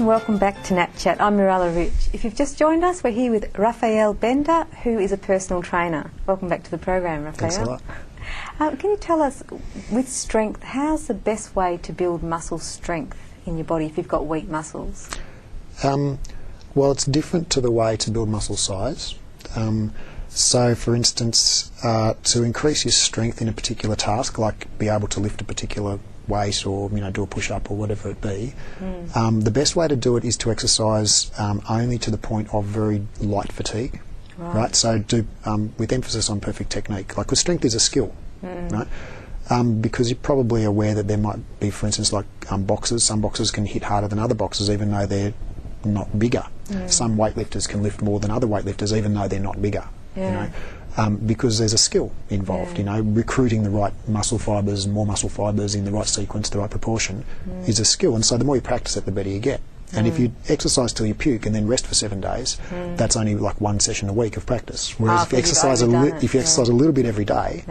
and welcome back to NatChat. I'm Mirella Rich. If you've just joined us, we're here with Raphael Bender, who is a personal trainer. Welcome back to the program, Raphael. Thanks a lot. Can you tell us, with strength, how's the best way to build muscle strength in your body if you've got weak muscles? Well, it's different to the way to build muscle size. So, for instance, to increase your strength in a particular task, like be able to lift a particular weight or do a push-up or whatever it be, the best way to do it is to exercise only to the point of very light fatigue. Right? So do with emphasis on perfect technique. Like, 'cause strength is a skill, right? Because you're probably aware that there might be, for instance, like boxers. Some boxers can hit harder than other boxers, even though they're not bigger. Some weightlifters can lift more than other weightlifters, even though they're not bigger. Because there's a skill involved. Recruiting the right muscle fibres, more muscle fibres in the right sequence, the right proportion, is a skill. And so the more you practice it, the better you get. And if you exercise till you puke and then rest for 7 days, that's only like one session a week of practice. Whereas if you exercise a little bit every day,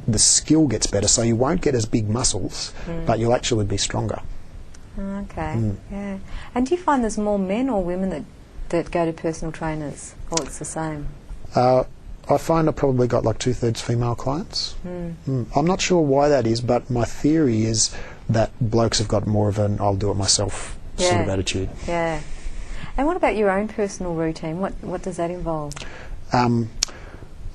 the skill gets better. So you won't get as big muscles, but you'll actually be stronger. Okay. Yeah. And do you find there's more men or women that go to personal trainers, or it's the same? I find I've probably got like 2/3 female clients. I'm not sure why that is, but my theory is that blokes have got more of an I'll do it myself sort of attitude. Yeah. And what about your own personal routine? What does that involve?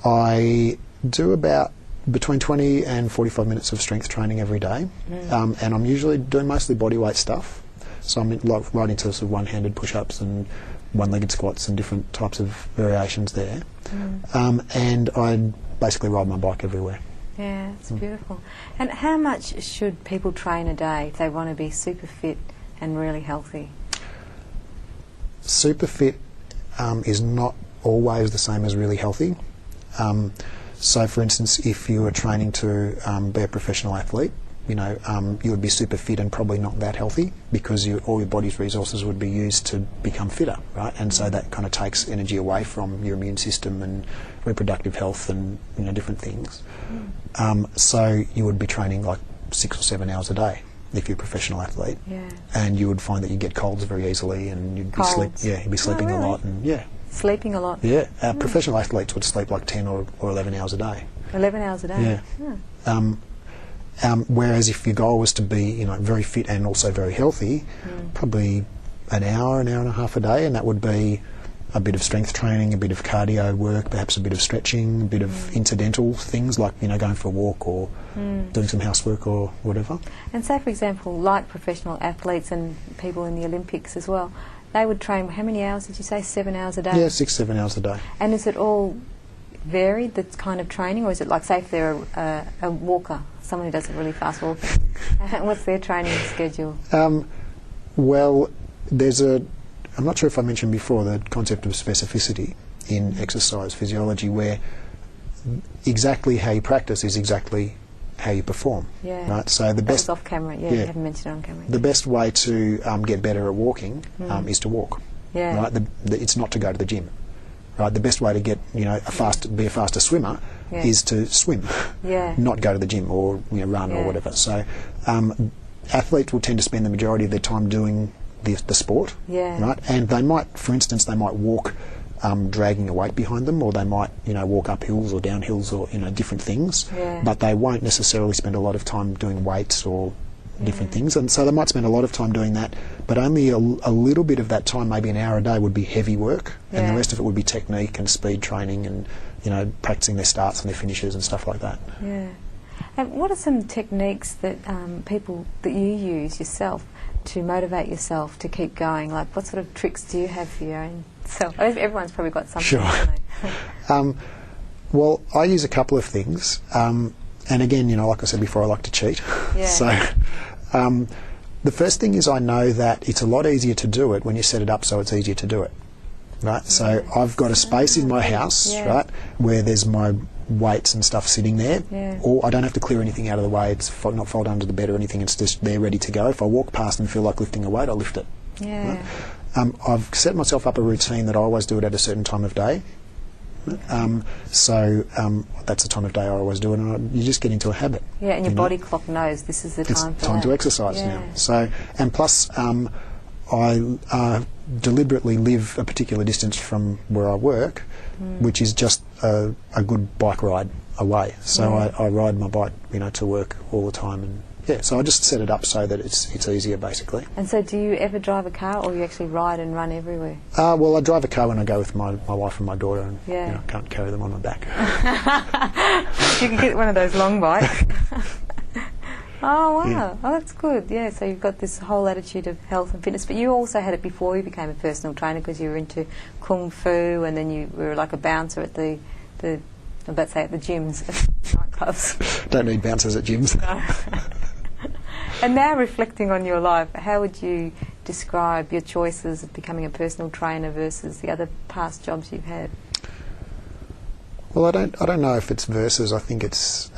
I do about between 20 and 45 minutes of strength training every day, and I'm usually doing mostly bodyweight stuff. So I'm right into sort of one-handed push-ups and one-legged squats and different types of variations there. And I basically ride my bike everywhere. Yeah, it's beautiful. And how much should people train a day if they want to be super fit and really healthy? Super fit is not always the same as really healthy. So, for instance, if you were training to be a professional athlete, you would be super fit and probably not that healthy, because all your body's resources would be used to become fitter, right? And so that kind of takes energy away from your immune system and reproductive health and different things. So you would be training like 6 or 7 hours a day if you're a professional athlete, and you would find that you get colds very easily, and you'd be sleeping a lot, and sleeping a lot. Yeah, professional athletes would sleep like 10 or 11 hours a day. 11 hours a day. Yeah. Whereas if your goal was to be, very fit and also very healthy, probably an hour and a half a day, and that would be a bit of strength training, a bit of cardio work, perhaps a bit of stretching, a bit of incidental things like, going for a walk or doing some housework or whatever. And say, for example, like professional athletes and people in the Olympics as well, they would train, how many hours did you say? 7 hours a day? Yeah, 6-7 hours a day. And is it all varied, that kind of training, or is it like, say if they're a walker, someone who does a really fast walking, what's their training schedule? Well, I'm not sure if I mentioned before the concept of specificity in exercise physiology, where exactly how you practice is exactly how you perform. Right? So the best off camera. You haven't mentioned it on camera. The best way to get better at walking is to walk. Right? It's not to go to the gym. Right? The best way to get be a faster swimmer is to swim, not go to the gym or run or whatever. So athletes will tend to spend the majority of their time doing the sport, right? And they might, for instance, walk dragging a weight behind them, or they might walk up hills or down hills or different things, but they won't necessarily spend a lot of time doing weights or different things. And so they might spend a lot of time doing that, but only a little bit of that time, maybe an hour a day, would be heavy work, and the rest of it would be technique and speed training and practicing their starts and their finishes and stuff like that. And what are some techniques that that you use yourself to motivate yourself to keep going? Like, what sort of tricks do you have for your own self? Everyone's probably got something. Sure. Well, I use a couple of things. And again, like I said before, I like to cheat. So the first thing is, I know that it's a lot easier to do it when you set it up so it's easier to do it. Right? So I've got a space in my house, right, where there's my weights and stuff sitting there, or I don't have to clear anything out of the way. It's not fold under the bed or anything. It's just there ready to go. If I walk past and feel like lifting a weight, I'll lift it. Right? I've set myself up a routine that I always do it at a certain time of day. So that's the time of day I always do it, and you just get into a habit. And your body clock knows this is the time. It's time to exercise now. So, and plus, I deliberately live a particular distance from where I work, which is just a good bike ride away. So I ride my bike, to work all the time, and so I just set it up so that it's easier, basically. And so, do you ever drive a car, or you actually ride and run everywhere? Well, I drive a car when I go with my wife and my daughter, and I can't carry them on my back. You can get one of those long bikes. Oh, wow. Yeah. Oh, that's good. Yeah, so you've got this whole attitude of health and fitness. But you also had it before you became a personal trainer, because you were into kung fu, and then you were like a bouncer at the I'm about to say at the gyms, nightclubs. Don't need bouncers at gyms. No. And now, reflecting on your life, how would you describe your choices of becoming a personal trainer versus the other past jobs you've had? Well, I don't know if it's versus. I think it's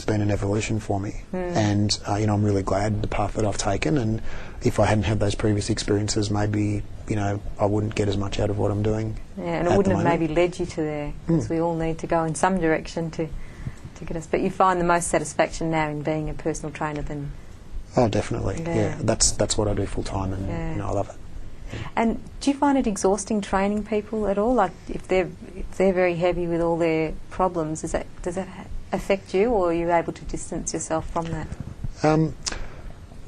been an evolution for me, and I'm really glad the path that I've taken. And if I hadn't had those previous experiences, maybe I wouldn't get as much out of what I'm doing. Yeah, and it wouldn't have maybe led you to there, because we all need to go in some direction to get us. But you find the most satisfaction now in being a personal trainer than. Oh, definitely. Yeah, that's what I do full time, and I love it. And do you find it exhausting training people at all? Like, if they're very heavy with all their problems, does that affect you, or are you able to distance yourself from that?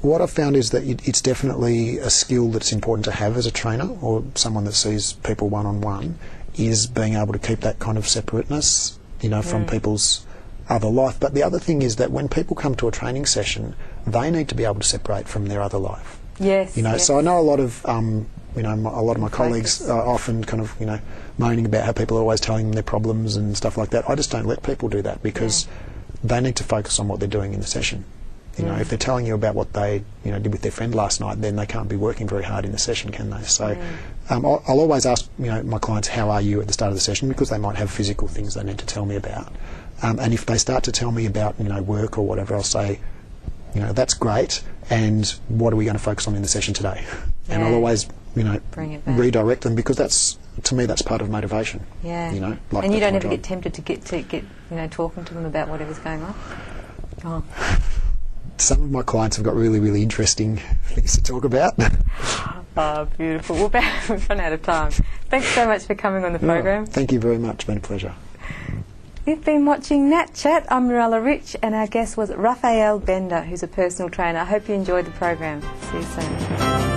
What I've found is that it's definitely a skill that's important to have as a trainer, or someone that sees people one-on-one, is being able to keep that kind of separateness, from people's other life. But the other thing is that when people come to a training session, they need to be able to separate from their other life. Yes. So I know a lot of my colleagues are often kind of moaning about how people are always telling them their problems and stuff like that. I just don't let people do that, because they need to focus on what they're doing in the session. If they're telling you about what they did with their friend last night, then they can't be working very hard in the session, can they? So I'll always ask my clients, how are you at the start of the session, because they might have physical things they need to tell me about. And if they start to tell me about work or whatever, I'll say, that's great, and what are we going to focus on in the session today? And I'll always bring it back. Redirect them, because to me that's part of motivation. Yeah. Like, and you don't ever get tempted to get talking to them about whatever's going on? Oh. Some of my clients have got really, really interesting things to talk about. Oh, beautiful. We've run out of time. Thanks so much for coming on the program. Thank you very much. It's been a pleasure. You've been watching Nat Chat. I'm Mirella Rich, and our guest was Raphael Bender, who's a personal trainer. I hope you enjoyed the program. See you soon.